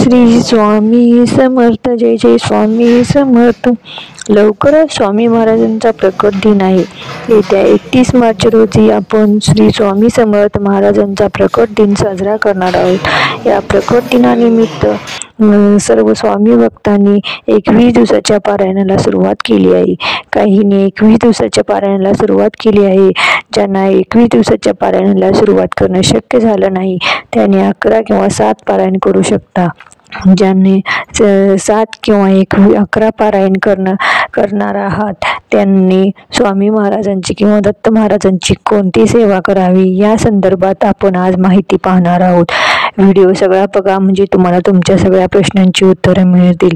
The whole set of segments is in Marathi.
श्री स्वामी समर्थ. जय जय स्वामी समर्थ. लवकरच स्वामी महाराजांचा प्रकट दिन आहे. येत्या 31 मार्च रोजी आपण श्री स्वामी समर्थ महाराजांचा प्रकट दिन साजरा करणार आहोत. या प्रकट दिनानिमित्त सर्व स्वामी भक्तांनी 21 दिवसाच्या पारायणाला सुरुवात केली आहे. काहींनी 21 दिवसाच्या पारायणाला सुरुवात केली आहे. ज्यांना 21 दिवसाच्या पारायणाला सुरुवात करणं शक्य झालं नाही त्यांनी 11 किंवा 7 पारायण करू शकता. ज्यांनी 7 किंवा 11 पारायण करणार आहात त्यांनी स्वामी महाराजांची किंवा दत्त महाराजांची कोणती सेवा करावी या संदर्भात आपण आज माहिती पाहणार आहोत. व्हिडिओ सगळा बघा म्हणजे तुम्हाला तुमच्या सगळ्या प्रश्नांची उत्तरे मिळतील.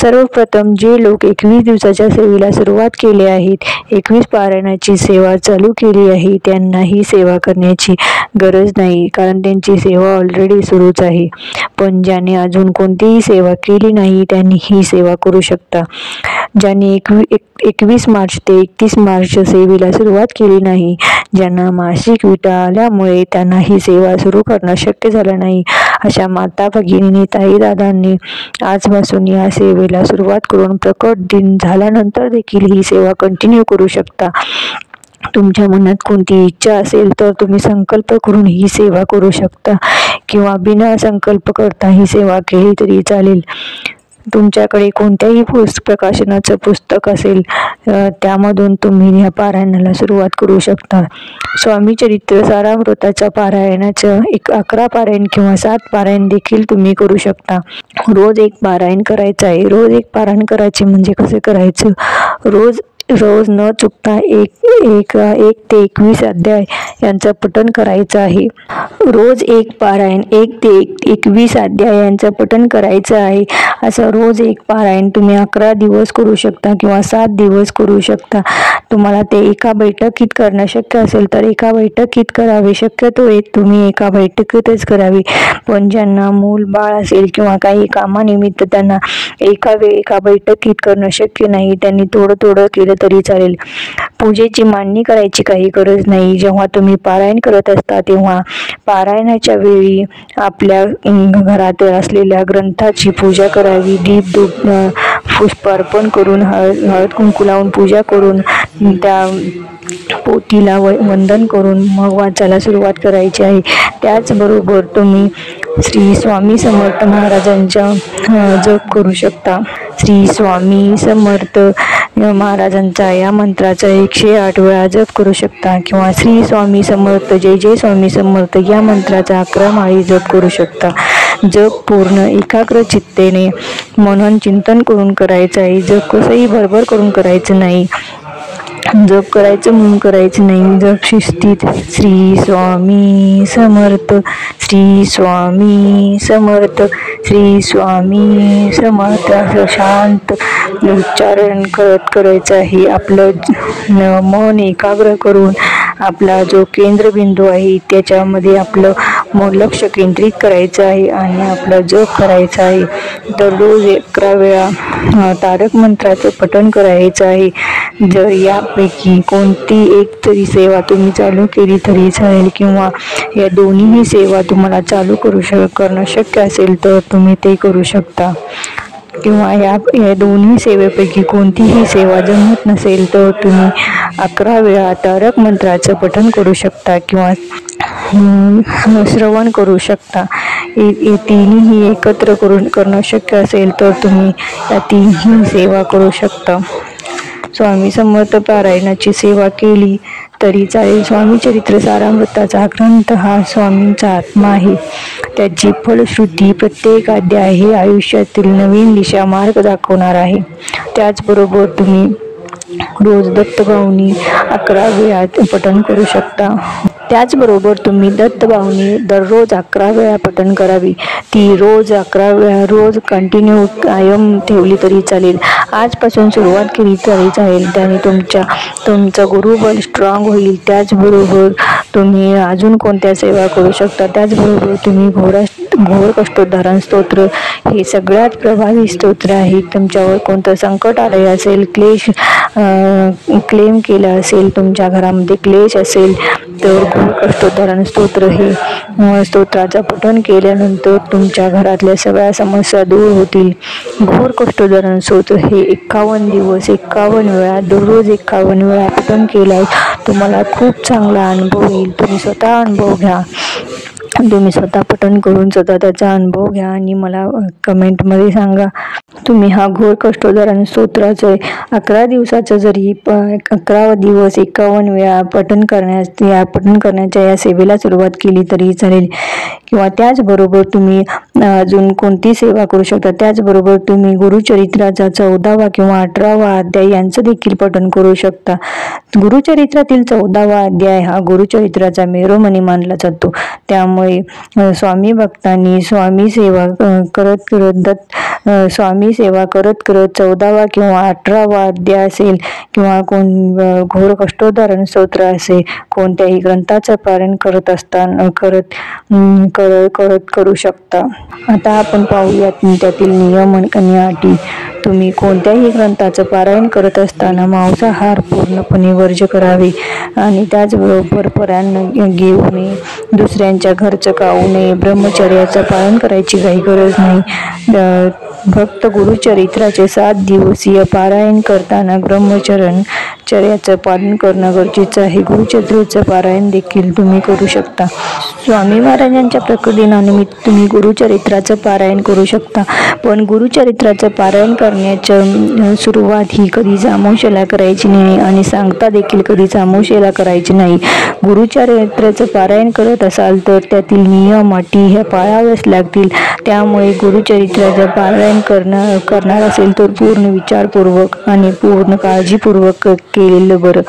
सर्वप्रथम जे लोक 21 दिवसाच्या सेवेला सुरुवात केली आहेत, 21 पारायणाची सेवा चालू केली आहे त्यांना ही सेवा करण्याची गरज नाही, कारण त्यांची सेवा ऑलरेडी सुरूच आहे. पण ज्याने अजून कोणतीही सेवा केली नाही त्यांनी ही सेवा करू शकता. ज्यांनी 21 मार्च ते 31 मार्च सेवेला सुरुवात केली नाही, ज्यांना मासिक विटा आल्यामुळे त्यांना ही सेवा सुरू करणं शक्य झालं नाही, अशा माता भगिनी ताई दादांनी आजपासून या सेवेला सुरुवात करून प्रकट दिन झाल्यानंतर देखील ही सेवा कंटिन्यू करू शकता. तुमच्या मनात कोणती इच्छा असेल तर तुम्ही संकल्प करून ही सेवा करू शकता किंवा बिना संकल्प करता ही सेवा केली तरी चालेल. तुमच्याकडे कोणत्याही प्रकाशनाचं पुस्तक असेल त्यामधून तुम्ही या पारायणाला सुरुवात करू शकता. स्वामी चरित्र सारामृताच्या पारायणाचं 11 पारायण किंवा 7 पारायण देखील तुम्ही करू शकता. रोज एक पारायण करायचं आहे. रोज एक पारायण करायचे म्हणजे कसं करायचं, रोज न चुकता 1 ते 21 अध्याय यांचं पठण करायचं आहे. रोज एक पारायण 1 ते 21 अध्याय यांचं पठण करायचं आहे. असं रोज एक पारायण तुम्ही 11 दिवस करू शकता किंवा 7 दिवस करू शकता. तुम्हाला ते एका बैठकीत करणं शक्य असेल तर एका बैठकीत करावे. शक्यतो तुम्ही एका बैठकीतच करावी. पण ज्यांना मूल बाळ असेल किंवा काही कामानिमित्त त्यांना एका बैठकीत करणं शक्य नाही त्यांनी थोडं केलं तरी चालेल. पूजेची मांडणी करायची काही गरज नाही. जेव्हा तुम्ही पारायण करत असता तेव्हा पारायणाच्या वेळी आपल्या घरात असलेल्या ग्रंथाची पूजा करावी. दीप धूप पुष्प अर्पण करून हळद कुंकू लावून पूजा करून त्या पोथीला वंदन करून मग वाचायला सुरुवात करायची आहे. त्याचबरोबर तुम्ही श्री स्वामी समर्थ महाराजांचा जप करू शकता. श्री स्वामी समर्थ महाराजांचा या मंत्राचा 108 वेळा जप करू शकता किंवा श्री स्वामी समर्थ जय जय स्वामी समर्थ या मंत्राचा 11 माळी जप करू शकता. जप पूर्ण एकाग्र चित्तेने मनन चिंतन करून करायचं आहे. जप कसंही भरभर करून करायचं नाही. जप करायचं म्हणून करायचं नाही. जप शिस्तीत श्री स्वामी समर्थ श्री स्वामी समर्थ श्री स्वामी समर्थ असं शांत उच्चारण करायचं आहे. आपलं मन एकाग्र करून आपला जो केंद्रबिंदू आहे त्याच्यामध्ये आपलं लक्ष केंद्रित करायचं आहे आणि आपला जप करायचा आहे. दररोज 11 वेळा तारक मंत्राचं पठण करायचं आहे. जर यापैकी कोणती एक तरी सेवा तुम्ही चालू केली तरी चालेल किंवा या दोन्हीही सेवा तुम्हाला चालू करणं शक्य असेल तर तुम्ही ते करू शकता. किंवा या दोन्ही सेवेपैकी कोणतीही सेवा जमत नसेल तर तुम्ही 11 वेळा तारक मंत्राचं पठण करू शकता किंवा श्रवण करू शकता. तिन्ही एकत्र करणं शक्य असेल तर तुम्ही या तिन्ही सेवा करू शकता. स्वामी समर्थ पारायणाची सेवा केली तरी चालेल. स्वामी चरित्र सारामृताचा ग्रंथ हा स्वामींचा आत्मा आहे. त्याची फलश्रुती प्रत्येक अध्याय हे आयुष्यातील नवीन दिशा मार्ग दाखवणार आहे. त्याचबरोबर तुम्ही रोज दत्तभाऊनी 11 वेळा पठण करू शकता. त्याचबरोबर तुम्ही दत्तभाऊनी दररोज 11 वेळा पठण करावी. ती रोज 11 वेळा रोज कंटिन्यू कायम ठेवली तरी चालेल. आजपासून सुरुवात केली तरी चालेल. त्याने तुमचं गुरुबल स्ट्रॉंग होईल. त्याचबरोबर तुम्ही अजून कोणत्या सेवा करू शकता. त्याचबरोबर तुम्ही घोर कष्टोद्धारण स्तोत्र हे सगळ्यात प्रभावी स्तोत्र आहे. तुमच्यावर कोणतं संकट आले असेल, क्लेम केलं असेल, तुमच्या घरामध्ये क्लेश असेल, तर घोर कष्टोद्धारण स्तोत्र हे स्तोत्राचं पठण केल्यानंतर तुमच्या घरातल्या सगळ्या समस्या दूर होतील. घोर कष्टोद्धारण स्तोत्र हे 51 दिवस 51 वेळा दररोज 51 वेळा पठण केल्यास तुम्हाला खूप चांगला अनुभव येईल. तुम्ही स्वतः अनुभव घ्या. तुम्ही स्वतः पठण करून स्वतः त्याचा अनुभव घ्या आणि मला कमेंटमध्ये सांगा. तुम्ही हा घोर कष्टोद्धारण स्तोत्राचं 11 दिवसाचं जरी 11 दिवस 51 वेळा पठण करण्याच्या या सेवेला सुरुवात केली तरी चालेल. किंवा त्याचबरोबर तुम्ही अजून कोणती सेवा करू शकता. त्याचबरोबर तुम्ही गुरुचरित्राचा 14वा किंवा 18वा अध्याय यांचं देखील पठण करू शकता. गुरुचरित्रातील 14वा अध्याय हा गुरुचरित्राचा मेरोमणी मानला जातो. त्यामुळे स्वामी भक्तांनी स्वामी सेवा करत 14वा किंवा 18वा अध्याय असेल किंवा घोर कष्टोद्धारण स्तोत्र असेल कोणत्याही ग्रंथाचं पारायण करत असताना करू शकता. आता आपण पाहूयात त्यातील नियम आणि अटी. तुम्ही कोणत्याही ग्रंथाचं पारायण करत असताना मांसाहार पूर्णपणे वर्ज्य करावे आणि त्याचबरोबर परान्न घेऊ नये, दुसऱ्यांच्या घरचं खाऊ नये, ब्रह्मचर्याचं पालन करायची काही गरज नाही. भक्त गुरुचरित्राचे 7 दिवसीय पारायण करताना ब्रह्मचर्याचं पालन करणं गरजेचं आहे. गुरुचरित्राचं पारायण देखील तुम्ही करू शकता. स्वामी महाराजांच्या प्रकट दिनानिमित्त तुम्ही गुरुचरित्राचं पारायण करू शकता. पण गुरुचरित्राचं पारायण करण्याचं सुरुवात ही कधीच अमावस्येला करायची नाही आणि सांगता देखील कधीच अमावस्येला करायची नाही. गुरुचरित्राचं पारायण करत असाल तर त्यातील नियम अटी ह्या पाळाव्याच लागतील. त्यामुळे गुरुचरित्राचं पारायण करणार असेल तर पूर्ण विचारपूर्वक आणि पूर्ण काळजीपूर्वक केलेलं बरं.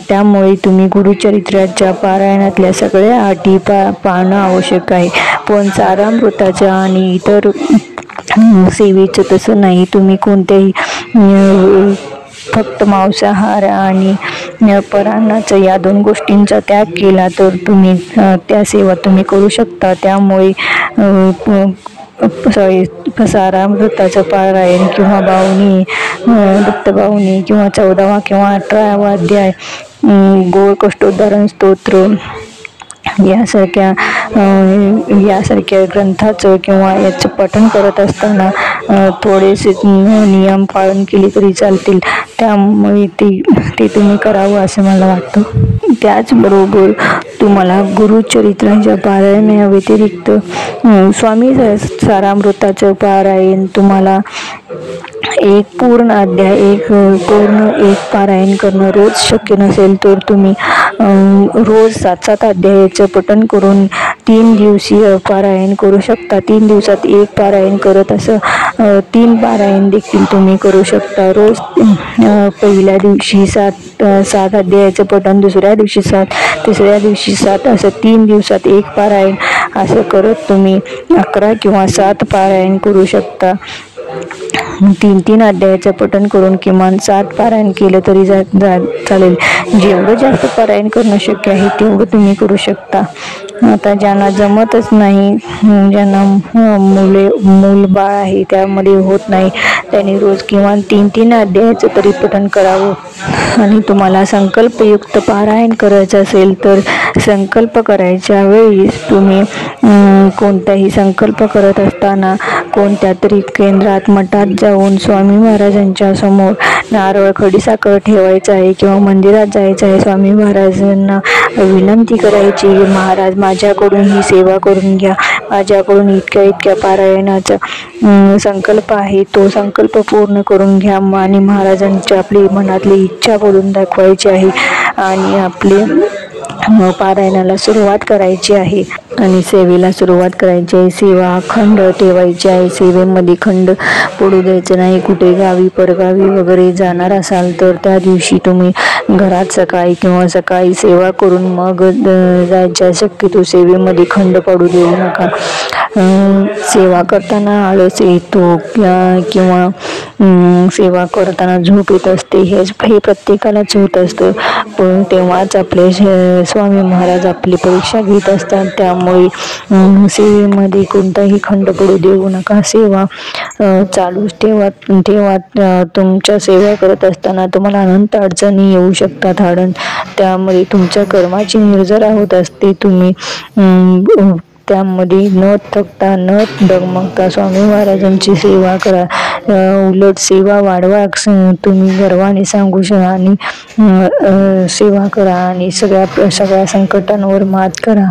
त्यामुळे तुम्ही गुरुचरित्राच्या पारायणातल्या सगळ्या अटी पाळणं आवश्यक आहे. पण सारामृताच्या आणि इतर सेवेचं तसं नाही. तुम्ही कोणत्याही फक्त मांसाहार आणि परान्नाचं या 2 गोष्टींचा त्याग केला तर तुम्ही त्या सेवा तुम्ही करू शकता. त्यामुळे सारामृताचं पारायण किंवा दत्तबावनी किंवा 14वा किंवा 18वा अध्याय, घोर कष्टोद्धारण स्तोत्र यासारख्या ग्रंथाचं किंवा याचं पठण करत असताना थोडेसे नियम पालन केले तरी चालतील. त्यामुळे ते तुम्ही करावं असं मला वाटतं. त्याचबरोबर तुम्हाला गुरुचरित्राच्या पारायणाव्यतिरिक्त स्वामी सारामृताचं पारायण तुम्हाला एक पूर्ण अध्याय एक पारायण करणं रोज शक्य नसेल तर तुम्ही रोज 7 अध्यायाचं पठण करून 3 दिवसीय पारायण करू शकता. 3 दिवसात एक पारायण करत असं 3 पारायण देखील तुम्ही करू शकता. रोज पहिल्या दिवशी 7 अध्यायाचं पठण, दुसऱ्या दिवशी 7, तिसऱ्या दिवशी 7 असं 3 दिवसात एक पारायण असं करत तुम्ही 11 किंवा 7 पारायण करू शकता. 3 अध्यायाचं पठण करून किमान 7 पारायण केलं तरी चालेल. जेवढं जास्त पारायण करणं शक्य आहे तेवढं तुम्ही करू शकता. आता ज्यांना जमतच नाही, ज्यांना मूल बाळ आहे त्यामध्ये होत नाही, त्यांनी रोज किमान 3 अध्यायाचं तरी पठण करावं. आणि तुम्हाला संकल्पयुक्त पारायण करायचं असेल तर संकल्प करायच्या वेळीस तुम्ही कोणताही संकल्प करत असताना कोणत्या तरी केंद्रात मठात जाऊन स्वामी महाराजांच्या समोर नारळ खडीसाखर ठेवायचं आहे किंवा मंदिरात जायचं आहे. स्वामी महाराजांना विनंती करायची, महाराज माझ्याकडून ही सेवा करून घ्या, माझ्याकडून इतक्या पारायणाचा संकल्प आहे, तो संकल्प पूर्ण करून घ्या आणि महाराजांची आपली मनातली इच्छा बोलून दाखवायची आहे आणि आपले पारायणाला सुरुवात करायची आहे आणि सेवेला सुरुवात करायची आहे. सेवा अखंड ठेवायची आहे. सेवेमध्ये खंड पडू द्यायचं नाही. कुठे गावी परगावी वगैरे जाणार असाल तर त्या दिवशी तुम्ही घरात सकाळी सेवा करून मग जायच्या. शक्यतो सेवेमध्ये खंड पडू देऊ नका. सेवा करताना आळस येतो किंवा सेवा करताना झोप येत असते. हे प्रत्येकालाच होत असतं, पण तेव्हाच आपले स्वामी महाराज आपली परीक्षा घेत असतात. त्यामुळे सेवेमध्ये कोणताही खंड पडू देऊ नका. सेवा चालूच ठेवा. तुमच्या सेवा करत असताना तुम्हाला अनंत अडचणी येऊ शकतात. त्यामध्ये तुमच्या कर्माची निर्जरा होत असते. तुम्ही त्यामध्ये न थकता न डगमगता स्वामी महाराजांची सेवा करा. उलट सेवा वाढवा. तुम्ही गर्वाने सांगू शकता आणि सेवा करा आणि सगळ्या संकटांवर मात करा.